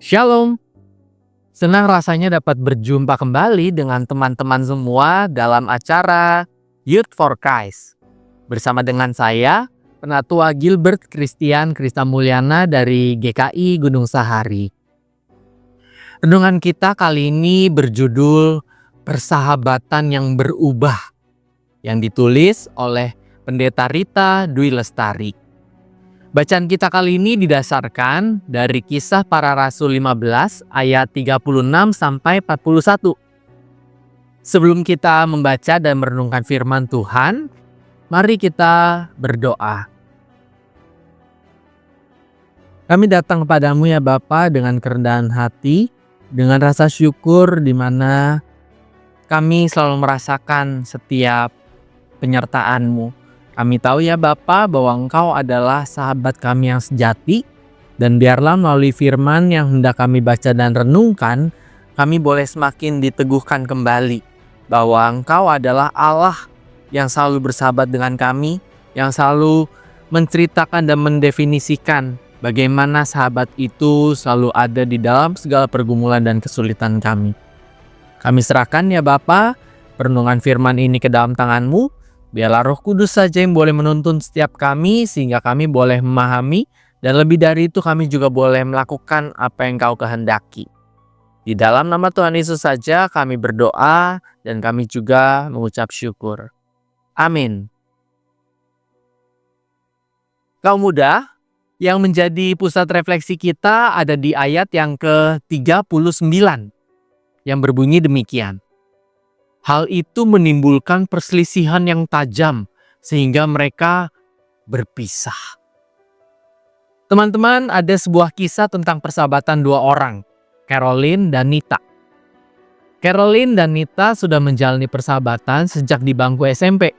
Shalom, senang rasanya dapat berjumpa kembali dengan teman-teman semua dalam acara Youth for Christ. Bersama dengan saya, Penatua Gilbert Christian Kristamulyana dari GKI Gunung Sahari. Renungan kita kali ini berjudul Persahabatan yang Berubah, yang ditulis oleh Pendeta Rita Dwi Lestari. Bacaan kita kali ini didasarkan dari Kisah Para Rasul 15 ayat 36 sampai 41. Sebelum kita membaca dan merenungkan firman Tuhan, mari kita berdoa. Kami datang kepadamu ya Bapa dengan kerendahan hati, dengan rasa syukur di mana kami selalu merasakan setiap penyertaan-Mu. Kami tahu ya Bapa bahwa Engkau adalah sahabat kami yang sejati, dan biarlah melalui firman yang hendak kami baca dan renungkan, kami boleh semakin diteguhkan kembali bahwa Engkau adalah Allah yang selalu bersahabat dengan kami, yang selalu menceritakan dan mendefinisikan bagaimana sahabat itu selalu ada di dalam segala pergumulan dan kesulitan kami. Kami serahkan ya Bapa perenungan firman ini ke dalam tangan-Mu. Biarlah Roh Kudus saja yang boleh menuntun setiap kami sehingga kami boleh memahami, dan lebih dari itu kami juga boleh melakukan apa yang Kau kehendaki. Di dalam nama Tuhan Yesus saja kami berdoa dan kami juga mengucap syukur. Amin. Kaum muda, yang menjadi pusat refleksi kita ada di ayat yang ke-39 yang berbunyi demikian. Hal itu menimbulkan perselisihan yang tajam sehingga mereka berpisah. Teman-teman, ada sebuah kisah tentang persahabatan dua orang, Caroline dan Nita. Caroline dan Nita sudah menjalani persahabatan sejak di bangku SMP.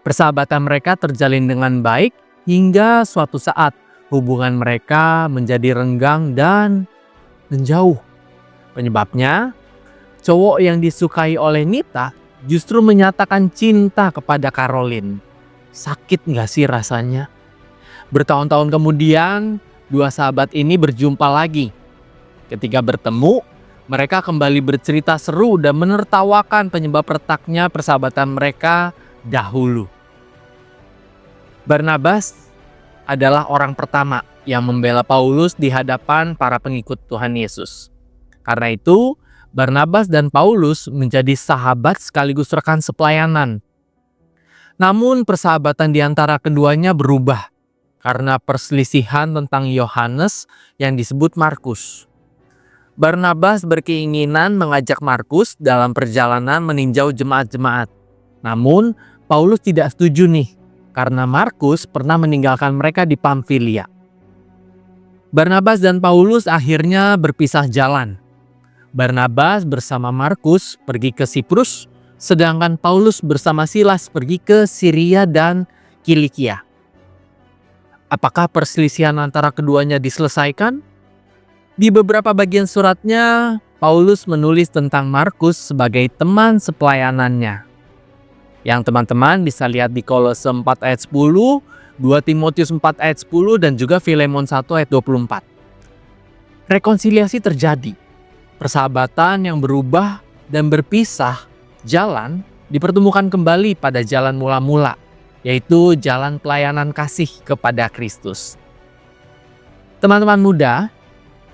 Persahabatan mereka terjalin dengan baik hingga suatu saat hubungan mereka menjadi renggang dan menjauh. Penyebabnya, cowok yang disukai oleh Nita justru menyatakan cinta kepada Caroline. Sakit gak sih rasanya? Bertahun-tahun kemudian, dua sahabat ini berjumpa lagi. Ketika bertemu, mereka kembali bercerita seru dan menertawakan penyebab retaknya persahabatan mereka dahulu. Barnabas adalah orang pertama yang membela Paulus di hadapan para pengikut Tuhan Yesus. Karena itu, Barnabas dan Paulus menjadi sahabat sekaligus rekan sepelayanan. Namun persahabatan di antara keduanya berubah karena perselisihan tentang Yohanes yang disebut Markus. Barnabas berkeinginan mengajak Markus dalam perjalanan meninjau jemaat-jemaat. Namun Paulus tidak setuju nih karena Markus pernah meninggalkan mereka di Pamfilia. Barnabas dan Paulus akhirnya berpisah jalan. Barnabas bersama Markus pergi ke Siprus, sedangkan Paulus bersama Silas pergi ke Syria dan Kilikia. Apakah perselisihan antara keduanya diselesaikan? Di beberapa bagian suratnya, Paulus menulis tentang Markus sebagai teman sepelayanannya. Yang teman-teman bisa lihat di Kolose 4 ayat 10, 2 Timotius 4 ayat 10, dan juga Filemon 1 ayat 24. Rekonsiliasi terjadi. Persahabatan yang berubah dan berpisah jalan dipertemukan kembali pada jalan mula-mula, yaitu jalan pelayanan kasih kepada Kristus. Teman-teman muda,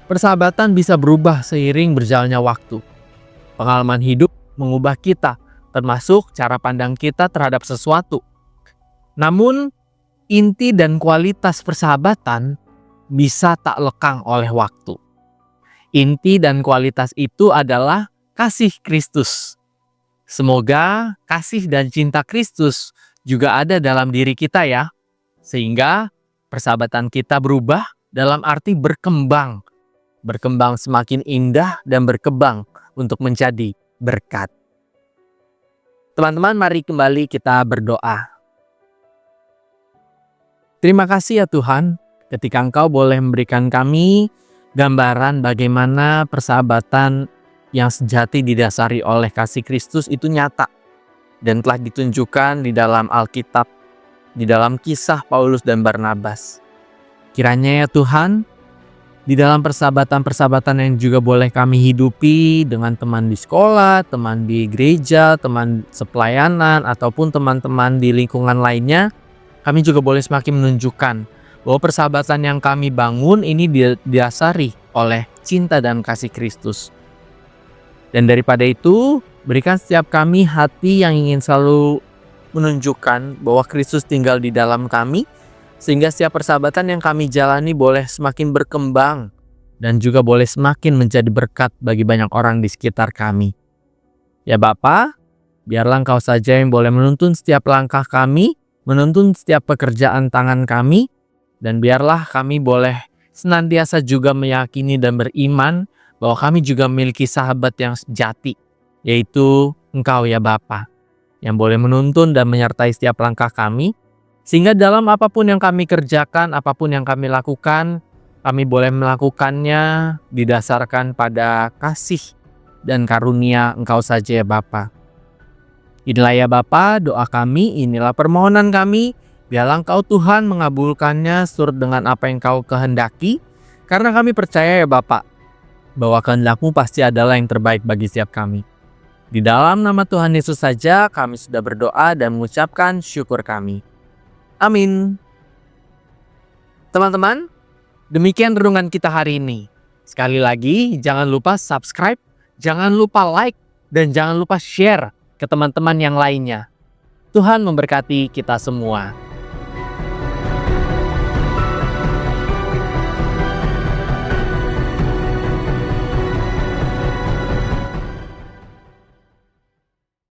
persahabatan bisa berubah seiring berjalannya waktu. Pengalaman hidup mengubah kita, termasuk cara pandang kita terhadap sesuatu. Namun, inti dan kualitas persahabatan bisa tak lekang oleh waktu. Inti dan kualitas itu adalah kasih Kristus. Semoga kasih dan cinta Kristus juga ada dalam diri kita ya. Sehingga persahabatan kita berubah dalam arti berkembang. Berkembang semakin indah dan berkembang untuk menjadi berkat. Teman-teman, mari kembali kita berdoa. Terima kasih ya Tuhan, ketika Engkau boleh memberikan kami gambaran bagaimana persahabatan yang sejati didasari oleh kasih Kristus itu nyata dan telah ditunjukkan di dalam Alkitab, di dalam kisah Paulus dan Barnabas. Kiranya ya Tuhan, Di dalam persahabatan-persahabatan yang juga boleh kami hidupi dengan teman di sekolah, teman di gereja, teman sepelayanan, ataupun teman-teman di lingkungan lainnya, kami juga boleh semakin menunjukkan bahwa persahabatan yang kami bangun ini didasari oleh cinta dan kasih Kristus. Dan daripada itu, berikan setiap kami hati yang ingin selalu menunjukkan bahwa Kristus tinggal di dalam kami, sehingga setiap persahabatan yang kami jalani boleh semakin berkembang dan juga boleh semakin menjadi berkat bagi banyak orang di sekitar kami. Ya Bapa, biarlah Engkau saja yang boleh menuntun setiap langkah kami, menuntun setiap pekerjaan tangan kami, dan biarlah kami boleh senantiasa juga meyakini dan beriman bahwa kami juga memiliki sahabat yang sejati, yaitu Engkau ya Bapa, yang boleh menuntun dan menyertai setiap langkah kami, sehingga dalam apapun yang kami kerjakan, apapun yang kami lakukan, kami boleh melakukannya didasarkan pada kasih dan karunia Engkau saja ya Bapa. Inilah ya Bapa doa kami, inilah permohonan kami. Biarlah Engkau Tuhan mengabulkannya seturut dengan apa yang Kau kehendaki. Karena kami percaya ya Bapa, bahwa kehendak-Mu pasti adalah yang terbaik bagi setiap kami. Di dalam nama Tuhan Yesus saja kami sudah berdoa dan mengucapkan syukur kami. Amin. Teman-teman, demikian renungan kita hari ini. Sekali lagi, jangan lupa subscribe, jangan lupa like, dan jangan lupa share ke teman-teman yang lainnya. Tuhan memberkati kita semua.